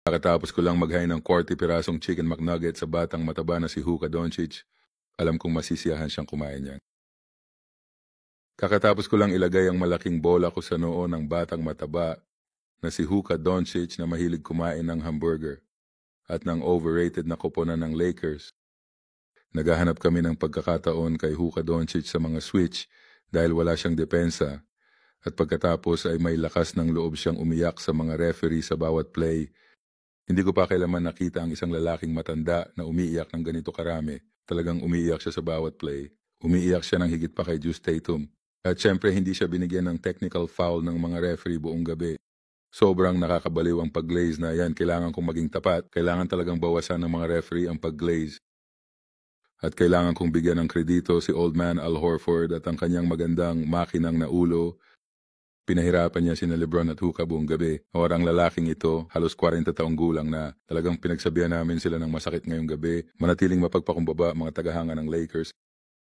Kakatapos ko lang mag-high ng 40 pirasong chicken McNugget sa batang mataba na si Luka Doncic. Alam kong masisiyahan siyang kumain yan. Kakatapos ko lang ilagay ang malaking bola ko sa noo ng batang mataba na si Luka Doncic na mahilig kumain ng hamburger at ng overrated na koponan ng Lakers. Naghahanap kami ng pagkakataon kay Luka Doncic sa mga switch dahil wala siyang depensa at pagkatapos ay may lakas ng loob siyang umiyak sa mga referee sa bawat play. Hindi ko pa kailanman nakita ang isang lalaking matanda na umiiyak ng ganito karami. Talagang umiiyak siya sa bawat play. Umiiyak siya ng higit pa kay Juice Tatum. At syempre hindi siya binigyan ng technical foul ng mga referee buong gabi. Sobrang nakakabaliw ang pag-glaze na yan. Kailangan kong maging tapat. Kailangan talagang bawasan ng mga referee ang pag-glaze. At kailangan kong bigyan ng kredito si Old Man Al Horford at ang kanyang magandang makinang na ulo. Pinahirapan niya sina Lebron at Luka buong gabi. Ang lalaking ito, halos 40 taong gulang na. Talagang pinagsabihan namin sila ng masakit ngayong gabi. Manatiling mapagpakumbaba mga tagahanga ng Lakers.